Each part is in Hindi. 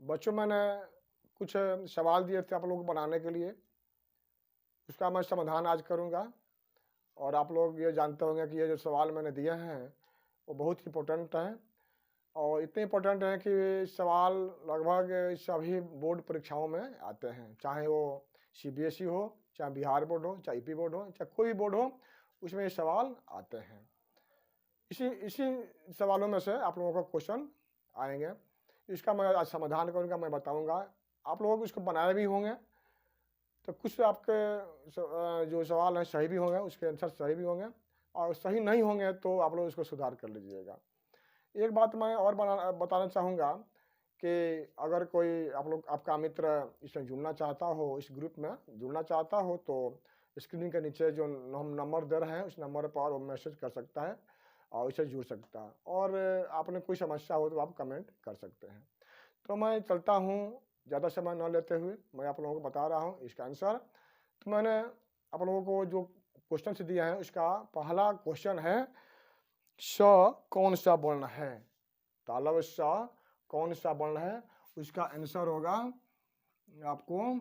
बच्चों मैंने कुछ सवाल दिए थे आप लोगों को बनाने के लिए, उसका मैं समाधान आज करूँगा और आप लोग ये जानते होंगे कि ये जो सवाल मैंने दिए हैं, वो बहुत इम्पोर्टेंट हैं और इतने इम्पोर्टेंट हैं कि सवाल लगभग सभी बोर्ड परीक्षाओं में आते हैं, चाहे वो सीबीएसई हो, चाहे बिहार बोर्ड हो, चाहे यूपी बोर्ड हो, चाहे कोई भी बोर्ड हो, उसमें ये सवाल आते हैं। इसी इसी सवालों में से आप लोगों का क्वेश्चन आएँगे। इसका मैं आज समाधान करूँगा, मैं बताऊँगा। आप लोग इसको बनाए भी होंगे, तो कुछ आपके जो सवाल हैं सही भी होंगे, उसके आंसर सही भी होंगे और सही नहीं होंगे तो आप लोग इसको सुधार कर लीजिएगा। एक बात मैं और बताना चाहूँगा कि अगर कोई आप लोग आपका मित्र इसमें जुड़ना चाहता हो, इस ग्रुप में जुड़ना चाहता हो, तो स्क्रीन के नीचे जो हम नंबर दे रहे हैं, उस नंबर पर वो मैसेज कर सकता है और इससे जुड़ सकता है और आपने कोई समस्या हो तो आप कमेंट कर सकते हैं। तो मैं चलता हूँ, ज़्यादा समय न लेते हुए मैं आप लोगों को बता रहा हूँ इसका आंसर। तो मैंने आप लोगों को जो क्वेश्चन्स दिए हैं, उसका पहला क्वेश्चन है, स कौन सा वर्ण है? तालव्य स कौन सा वर्ण है? उसका आंसर होगा आपको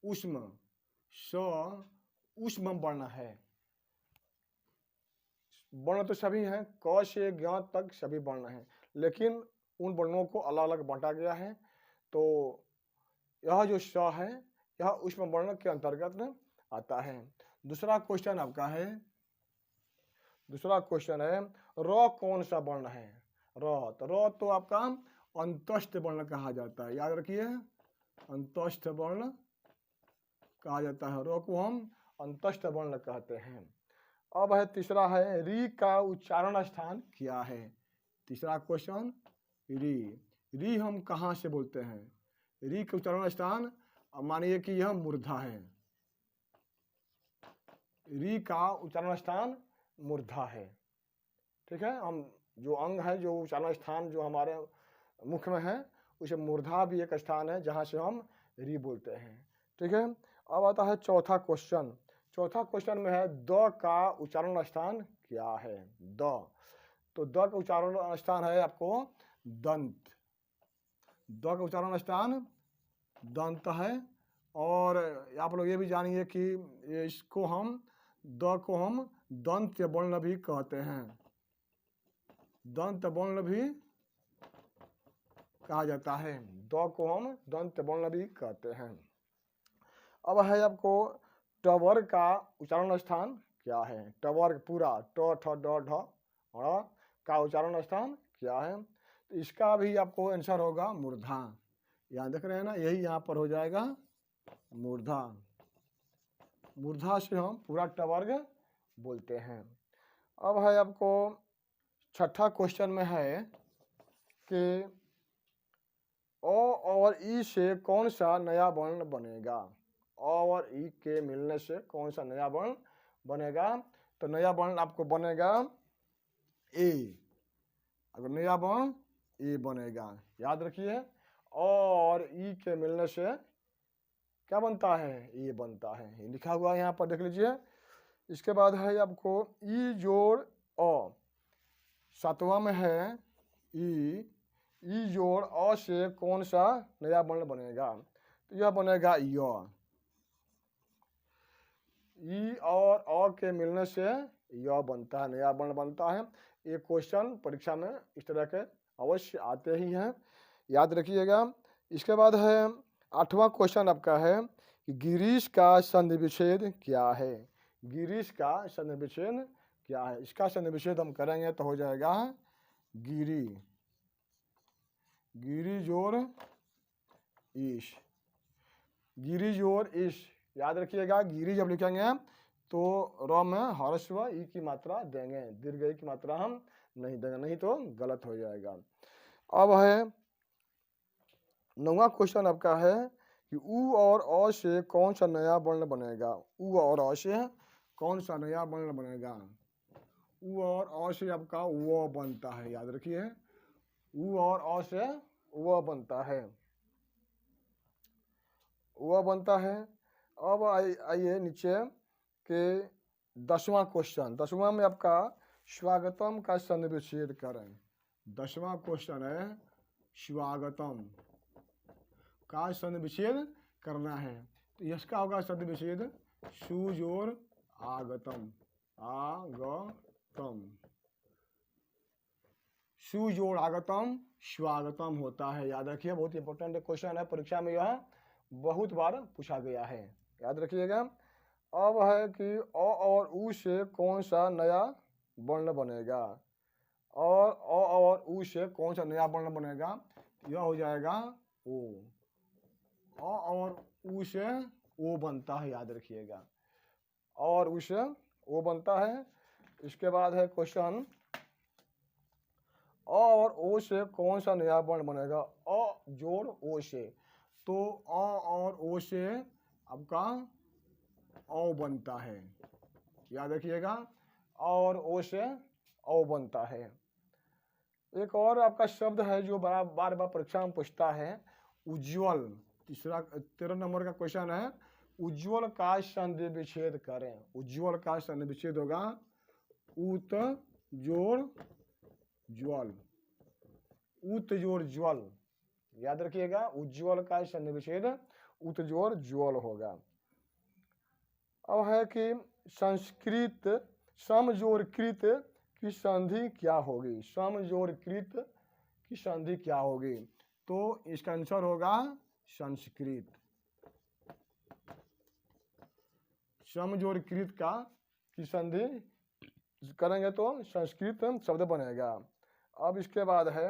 ऊष्म। स ऊष्म वर्ण है। वर्ण तो सभी हैं, क से ज्ञ तक सभी वर्ण हैं, लेकिन उन वर्णों को अलग-अलग बाँटा गया है। तो यह जो स है, यह ऊष्म वर्ण के अंतर्गत आता है। दूसरा क्वेश्चन आपका है, दूसरा क्वेश्चन है, र कौन सा वर्ण है? र, तो र तो आपका अंतस्थ वर्ण कहा जाता है, याद रखिए, अंतस्थ वर्ण कहा जाता है, र को हम अंतस्थ वर्ण कहते हैं। अब है तीसरा है, री का उच्चारण स्थान क्या है? तीसरा क्वेश्चन, री। री हम कहाँ से बोलते हैं? री का उच्चारण स्थान, मानिए कि यह मूर्धा है। री का उच्चारण स्थान मूर्धा है। ठीक है, हम जो अंग है, जो उच्चारण स्थान जो हमारे मुख में है, उसे मूर्धा भी एक स्थान है जहाँ से हम री बोलते हैं। ठीक है, अब आता है चौथा क्वेश्चन। चौथा क्वेश्चन में है, द का उच्चारण स्थान क्या है? द, तो द का उच्चारण स्थान है आपको दंत। द का उच्चारण स्थान दंत है और आप लोग ये भी जानिए कि इसको हम द को हम दंत वर्ण भी कहते हैं, दंत वर्ण भी कहा जाता है। द को हम दंत वर्ण भी कहते हैं। अब है आपको टवर्ग का उच्चारण स्थान क्या है? टवर्ग पूरा ट ठ ड ढ ण का उच्चारण स्थान क्या है? तो इसका भी आपको आंसर होगा मूर्धा। यहाँ देख रहे हैं ना, यही यहाँ पर हो जाएगा मूर्धा। मूर्धा से हम पूरा टवर्ग बोलते हैं। अब है आपको छठा क्वेश्चन में है कि अ और ई से कौन सा नया वर्ण बनेगा? अ और ई के मिलने से कौन सा नया वर्ण बनेगा? तो नया वर्ण आपको बनेगा ए। अगर नया वर्ण ए बनेगा, याद रखिए, अ और ई के मिलने से क्या बनता है? ए बनता है, ये लिखा हुआ है यहाँ पर, देख लीजिए। इसके बाद है आपको ई जोड़ अ, सातवां में है ई जोड़ अ से कौन सा नया वर्ण बनेगा? तो यह बनेगा य। ई और अ के मिलने से य बनता है, नया वर्ण बनता है। ये क्वेश्चन परीक्षा में इस तरह के अवश्य आते ही हैं, याद रखिएगा। इसके बाद है आठवां क्वेश्चन आपका है कि गिरीश का संधि विच्छेद क्या है? गिरीश का संधि विच्छेद क्या है? इसका संधि विच्छेद हम करेंगे तो हो जाएगा गिरी, गिरी जोड़ ईश, गिरी जोड़ ईश, याद रखिएगा। गिरी जब लिखेंगे तो र में ह्रस्व ई की मात्रा देंगे, दीर्घ ई की मात्रा हम नहीं देंगे, नहीं तो गलत हो जाएगा। अब है नौवां क्वेश्चन आपका है कि उ और अ से कौन सा नया वर्ण बनेगा? उ और अ से कौन सा नया वर्ण बनेगा? उ और अ से आपका व बनता है, याद रखिए, उ और अ से व बनता है, व बनता है। अब आइए नीचे के 10वां क्वेश्चन, 10वां में आपका स्वागतम का संधि विच्छेद करें। 10वां क्वेश्चन है स्वागतम का संधि विच्छेद करना है। तो इसका होगा संधि विच्छेद सुजोड़ आगतम, आगतम, सुजोड़ आगतम स्वागतम होता है। याद रखिए, बहुत इंपॉर्टेंट क्वेश्चन है, परीक्षा में यह बहुत बार पूछा गया है, याद रखिएगा। अब है कि अ और उ से कौन सा नया वर्ण बनेगा, और अ और उ से कौन सा नया वर्ण बनेगा, यह हो जाएगा ओ। अ और उ से ओ बनता है, याद रखिएगा, और उ से ओ बनता है। इसके बाद है क्वेश्चन अ और ओ से कौन सा नया वर्ण बनेगा, अ जोड़ ओ से, तो अ और ओ से आपका औ बनता है, याद रखिएगा, और ओ से औ बनता है। एक और आपका शब्द है जो बार बार परीक्षा में पूछता है, उज्ज्वल। 13 नंबर का क्वेश्चन है, उज्ज्वल का संधि विच्छेद करें। उज्ज्वल का संधि विच्छेद होगा उत जोड़ ज्वल, उत जोड़ ज्वल, याद रखिएगा, उज्ज्वल का संधि विच्छेद उत जोड़ ज्वल होगा। अब है कि संस्कृत समजोड़ कृत की संधि क्या होगी, समजोड़ कृत की संधि क्या होगी, तो इसका आंसर होगा संस्कृत। समजोड़ कृत का की संधि करेंगे तो संस्कृत शब्द बनेगा। अब इसके बाद है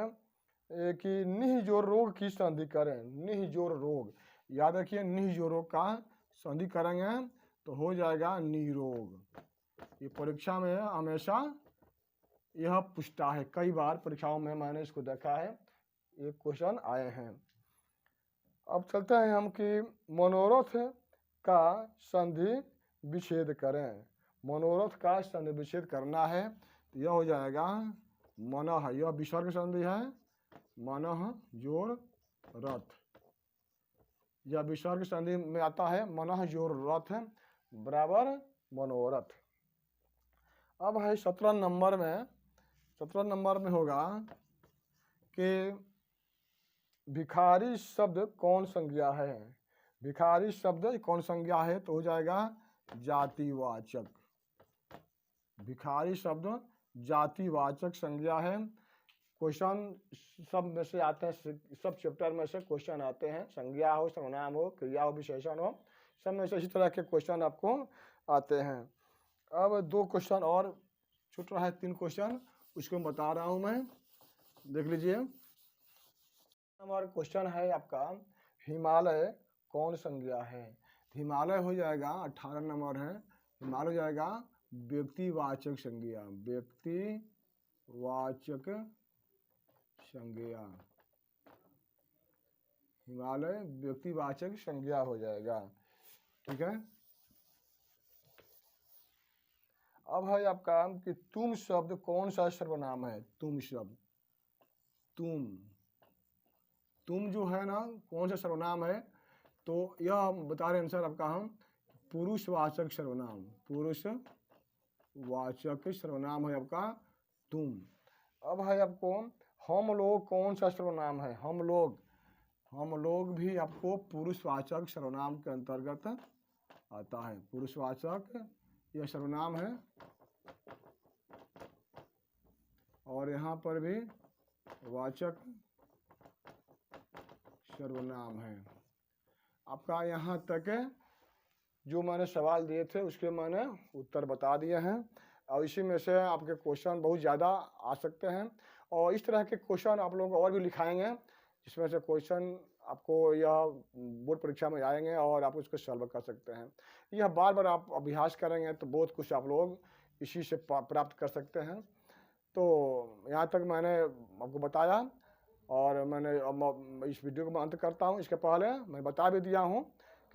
कि निह जोड़ रोग की संधि करें। निह जोड़ रोग, याद रखिए, निह जोड़ रोग का संधि करेंगे तो हो जाएगा निरोग। ये परीक्षा में हमेशा यह पूछता है, कई बार परीक्षाओं में मैंने इसको देखा है, ये क्वेश्चन आए हैं। अब चलते हैं हम कि मनोरथ का संधि विच्छेद करें। मनोरथ का संधि विच्छेद करना है तो यह हो जाएगा मनः, यह विसर्ग संधि है, मनः जोड़ रथ, यह विसर्ग संधि में आता है, मनः जोड़ रथ बराबर मनोरथ। अब है 17 नंबर में, 17 नंबर में होगा कि भिखारी शब्द कौन संज्ञा है। भिखारी शब्द कौन संज्ञा है, तो हो जाएगा जातिवाचक। भिखारी शब्द जातिवाचक संज्ञा है। क्वेश्चन सब में से आते हैं, सब चैप्टर में से क्वेश्चन आते हैं, संज्ञा हो, सर्वनाम हो, क्रिया हो, विशेषण हो, सब में से इसी तरह के क्वेश्चन आपको आते हैं। अब 2 क्वेश्चन और छूट रहा है, 3 क्वेश्चन, उसको बता रहा हूं मैं, देख लीजिए। हमारा क्वेश्चन है आपका, हिमालय कौन संज्ञा है। हिमालय हो जाएगा 18 नंबर है, हिमालय हो जाएगा व्यक्तिवाचक संज्ञा, व्यक्तिवाचक संज्ञा, हिमालय व्यक्तिवाचक संज्ञा हो जाएगा, ठीक है। अब है आपका कि तुम शब्द कौन सा सर्वनाम है। तुम शब्द, तुम जो है ना, कौन सा सर्वनाम है, तो यह बता रहे आंसर आपका हम, पुरुषवाचक सर्वनाम, पुरुषवाचक सर्वनाम है आपका तुम। अब है आपको हम लोग कौन सा सर्वनाम है। हम लोग भी आपको पुरुषवाचक सर्वनाम के अंतर्गत आता है, पुरुषवाचक यह सर्वनाम है, और यहाँ पर भी वाचक सर्वनाम है। आपका यहाँ तक जो मैंने सवाल दिए थे उसके मैंने उत्तर बता दिए हैं, और इसी में से आपके क्वेश्चन बहुत ज़्यादा आ सकते हैं, और इस तरह के क्वेश्चन आप लोग और भी लिखाएंगे, जिसमें से क्वेश्चन आपको यह बोर्ड परीक्षा में आएंगे और आप उसको सॉल्व कर सकते हैं। यह बार बार आप अभ्यास करेंगे तो बहुत कुछ आप लोग इसी से प्राप्त कर सकते हैं। तो यहाँ तक मैंने आपको बताया, और मैंने इस वीडियो को मैं अंत करता हूँ। इसके पहले मैं बता भी दिया हूँ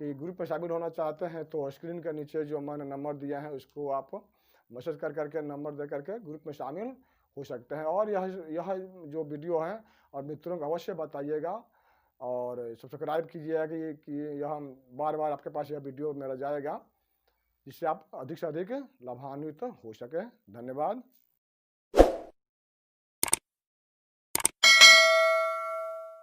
कि ग्रुप में शामिल होना चाहते हैं तो स्क्रीन के नीचे जो मैंने नंबर दिया है उसको आप मैसेज कर करके, नंबर दे करके ग्रुप में शामिल हो सकते हैं। और यह जो वीडियो है और मित्रों को अवश्य बताइएगा, और सब्सक्राइब कीजिएगा कि यह बार बार आपके पास यह वीडियो मेरा जाएगा। जिससे आप अधिक से अधिक लाभान्वित हो सकें। धन्यवाद।